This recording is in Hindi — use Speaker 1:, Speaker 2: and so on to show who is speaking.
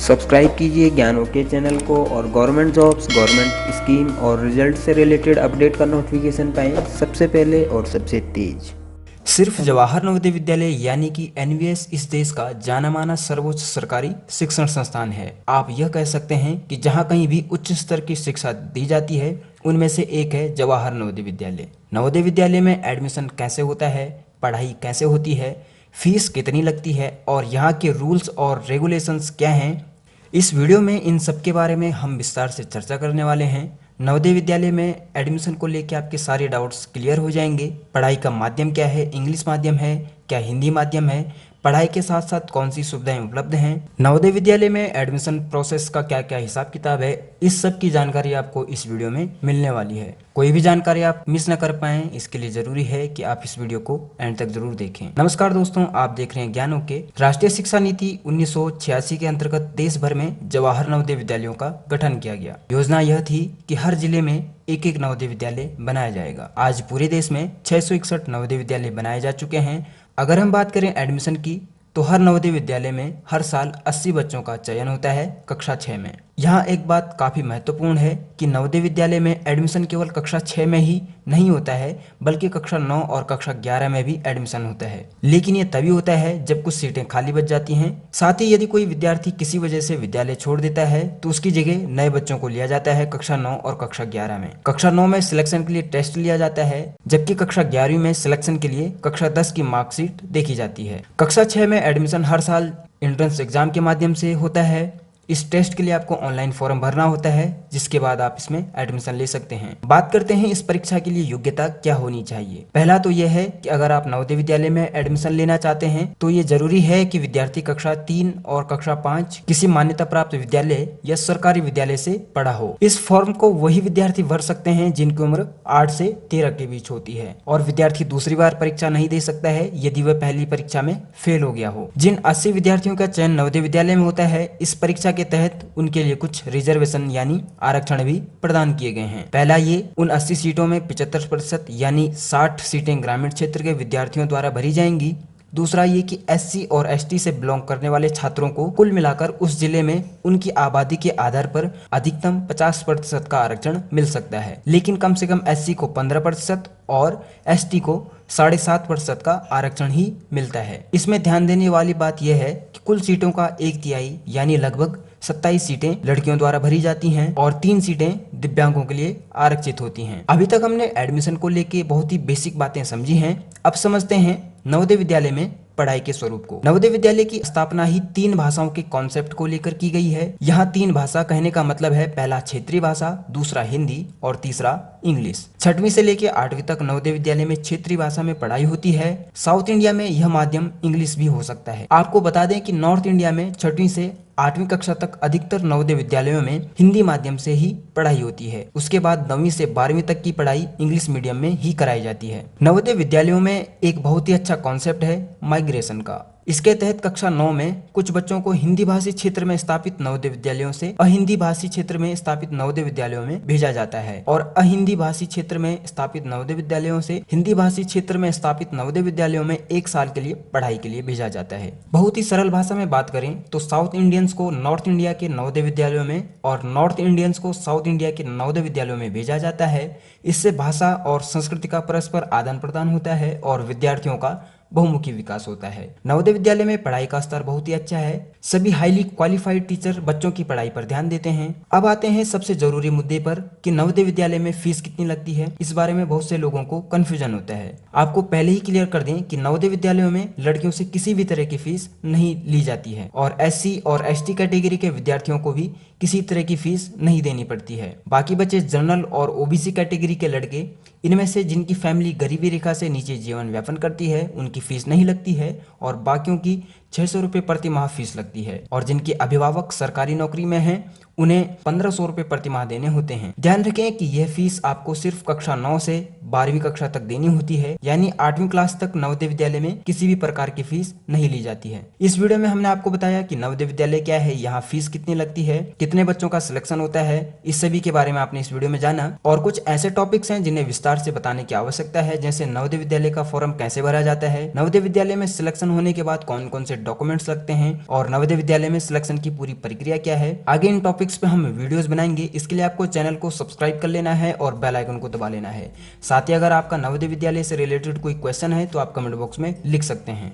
Speaker 1: सब्सक्राइब कीजिए ज्ञान ओके चैनल को और गवर्नमेंट जॉब्स, गवर्नमेंट स्कीम और रिजल्ट से रिलेटेड अपडेट का नोटिफिकेशन पाएं सबसे पहले और सबसे तेज।
Speaker 2: सिर्फ जवाहर नवोदय विद्यालय यानी कि एनवीएस इस देश का जाना माना सर्वोच्च सरकारी शिक्षण संस्थान है। आप यह कह सकते हैं कि जहां कहीं भी उच्च स्तर की शिक्षा दी जाती है उनमें से एक है जवाहर नवोदय विद्यालय। नवोदय विद्यालय में एडमिशन कैसे होता है, पढ़ाई कैसे होती है, फीस कितनी लगती है और यहाँ के रूल्स और रेगुलेशंस क्या हैं, इस वीडियो में इन सब के बारे में हम विस्तार से चर्चा करने वाले हैं। नवोदय विद्यालय में एडमिशन को लेकर आपके सारे डाउट्स क्लियर हो जाएंगे। पढ़ाई का माध्यम क्या है, इंग्लिश माध्यम है क्या हिंदी माध्यम है, पढ़ाई के साथ साथ कौन सी सुविधाएं उपलब्ध हैं, नवोदय विद्यालय में एडमिशन प्रोसेस का क्या क्या हिसाब किताब है, इस सब की जानकारी आपको इस वीडियो में मिलने वाली है। कोई भी जानकारी आप मिस न कर पाएं, इसके लिए जरूरी है कि आप इस वीडियो को एंड तक जरूर देखें। नमस्कार दोस्तों, आप देख रहे हैं ज्ञान ओके। राष्ट्रीय शिक्षा नीति 1986 के अंतर्गत देश भर में जवाहर नवोदय विद्यालयों का गठन किया गया। योजना यह थी कि हर जिले में एक एक नवोदय विद्यालय बनाया जाएगा। आज पूरे देश में 661 नवोदय विद्यालय बनाए जा चुके हैं। अगर हम बात करें एडमिशन की, तो हर नवोदय विद्यालय में हर साल 80 बच्चों का चयन होता है कक्षा 6 में। यहाँ एक बात काफी महत्वपूर्ण है कि नवोदय विद्यालय में एडमिशन केवल कक्षा 6 में ही नहीं होता है, बल्कि कक्षा 9 और कक्षा 11 में भी एडमिशन होता है। लेकिन ये तभी होता है जब कुछ सीटें खाली बच जाती हैं। साथ ही यदि कोई विद्यार्थी किसी वजह से विद्यालय छोड़ देता है तो उसकी जगह नए बच्चों को लिया जाता है कक्षा 9 और कक्षा 11 में। कक्षा 9 में सिलेक्शन के लिए टेस्ट लिया जाता है, जबकि कक्षा 11वीं में सिलेक्शन के लिए कक्षा 10 की मार्कशीट देखी जाती है। कक्षा 6 में एडमिशन हर साल एंट्रेंस एग्जाम के माध्यम से होता है। इस टेस्ट के लिए आपको ऑनलाइन फॉर्म भरना होता है, जिसके बाद आप इसमें एडमिशन ले सकते हैं। बात करते हैं इस परीक्षा के लिए योग्यता क्या होनी चाहिए। पहला तो यह है कि अगर आप नवोदय विद्यालय में एडमिशन लेना चाहते हैं तो ये जरूरी है कि विद्यार्थी कक्षा 3 और कक्षा 5 किसी मान्यता प्राप्त विद्यालय या सरकारी विद्यालय से पढ़ा हो। इस फॉर्म को वही विद्यार्थी भर सकते हैं जिनकी उम्र 8 से 13 के बीच होती है, और विद्यार्थी दूसरी बार परीक्षा नहीं दे सकता है यदि वह पहली परीक्षा में फेल हो गया हो। जिन 80 विद्यार्थियों का चयन नवोदय विद्यालय में होता है, इस परीक्षा के तहत उनके लिए कुछ रिजर्वेशन यानी आरक्षण भी प्रदान किए गए हैं। पहला, ये उन 80 सीटों में 75% यानी 60 सीटें ग्रामीण क्षेत्र के विद्यार्थियों द्वारा भरी जाएंगी। दूसरा ये कि एससी और एसटी से बिलोंग करने वाले छात्रों को कुल मिलाकर उस जिले में उनकी आबादी के आधार पर अधिकतम 50% का आरक्षण मिल सकता है, लेकिन कम से कम एससी को 15% और एसटी को 7.5% का आरक्षण ही मिलता है। इसमें ध्यान देने वाली बात यह है कि कुल सीटों का 1/3 यानी लगभग 27 सीटें लड़कियों द्वारा भरी जाती हैं और 3 सीटें दिव्यांगों के लिए आरक्षित होती हैं। अभी तक हमने एडमिशन को लेके बहुत ही बेसिक बातें समझी हैं। अब समझते हैं नवोदय विद्यालय में पढ़ाई के स्वरूप को। नवोदय विद्यालय की स्थापना ही 3 भाषाओं के कॉन्सेप्ट को लेकर की गई है। यहाँ 3 भाषा कहने का मतलब है, पहला क्षेत्रीय भाषा, दूसरा हिंदी और तीसरा इंग्लिश। 6वीं से लेकर 8वीं तक नवोदय विद्यालय में क्षेत्रीय भाषा में पढ़ाई होती है। साउथ इंडिया में यह माध्यम इंग्लिश भी हो सकता है। आपको बता दें कि नॉर्थ इंडिया में 6वीं से 8वीं कक्षा तक अधिकतर नवोदय विद्यालयों में हिंदी माध्यम से ही पढ़ाई होती है। उसके बाद 9वीं से 12वीं तक की पढ़ाई इंग्लिश मीडियम में ही कराई जाती है। नवोदय विद्यालयों में एक बहुत ही अच्छा कॉन्सेप्ट है माइग्रेशन का। इसके तहत कक्षा 9 में कुछ बच्चों को हिंदी भाषी क्षेत्र में स्थापित नवोदय विद्यालयों से अहिंदी भाषी क्षेत्र में स्थापित नवोदय विद्यालयों में भेजा जाता है, और अहिंदी भाषी क्षेत्र में स्थापित नवोदय विद्यालयों से हिंदी भाषी क्षेत्र में स्थापित नवोदय विद्यालयों में 1 साल के लिए पढ़ाई के लिए भेजा जाता है। बहुत ही सरल भाषा में बात करें तो साउथ इंडियंस को नॉर्थ इंडिया के नवोदय विद्यालयों में और नॉर्थ इंडियंस को साउथ इंडिया के नवोदय विद्यालयों में भेजा जाता है। इससे भाषा और संस्कृति का परस्पर आदान प्रदान होता है और विद्यार्थियों का बहुमुखी विकास होता है। नवोदय विद्यालय में पढ़ाई का स्तर बहुत ही अच्छा है। सभी हाईली क्वालिफाइड टीचर बच्चों की पढ़ाई पर ध्यान देते हैं। अब आते हैं सबसे जरूरी मुद्दे पर कि नवोदय विद्यालय में फीस कितनी लगती है। इस बारे में बहुत से लोगों को कंफ्यूजन होता है। आपको पहले ही क्लियर कर दें कि नवोदय विद्यालयों में लड़कियों से किसी भी तरह की फीस नहीं ली जाती है, और एससी और एसटी कैटेगरी के विद्यार्थियों को भी किसी तरह की फीस नहीं देनी पड़ती है। बाकी बचे जनरल और ओबीसी कैटेगरी के लड़के, इनमें से जिनकी फैमिली गरीबी रेखा से नीचे जीवन यापन करती है उनकी फीस नहीं लगती है, और बाकियों की 600 रुपये प्रति माह फीस लगती है, और जिनके अभिभावक सरकारी नौकरी में हैं उन्हें 1500 रुपये प्रति माह देने होते हैं। ध्यान रखें कि यह फीस आपको सिर्फ कक्षा 9 से 12वीं कक्षा तक देनी होती है, यानी 8वीं क्लास तक नवोदय विद्यालय में किसी भी प्रकार की फीस नहीं ली जाती है। इस वीडियो में हमने आपको बताया कि नवोदय विद्यालय क्या है, यहाँ फीस कितनी लगती है, कितने बच्चों का सिलेक्शन होता है, इस सभी के बारे में आपने इस वीडियो में जाना। और कुछ ऐसे टॉपिक्स हैं जिन्हें विस्तार से बताने की आवश्यकता है, जैसे नवोदय विद्यालय का फॉर्म कैसे भरा जाता है, नवोदय विद्यालय में सिलेक्शन होने के बाद कौन कौन से डॉक्यूमेंट्स लगते हैं और नवोदय विद्यालय में सिलेक्शन की पूरी प्रक्रिया क्या है। आगे इन टॉपिक्स पे हम वीडियोस बनाएंगे, इसके लिए आपको चैनल को सब्सक्राइब कर लेना है और बेल आइकन को दबा लेना है। साथ ही अगर आपका नवोदय विद्यालय से रिलेटेड कोई क्वेश्चन है तो आप कमेंट बॉक्स में लिख सकते हैं।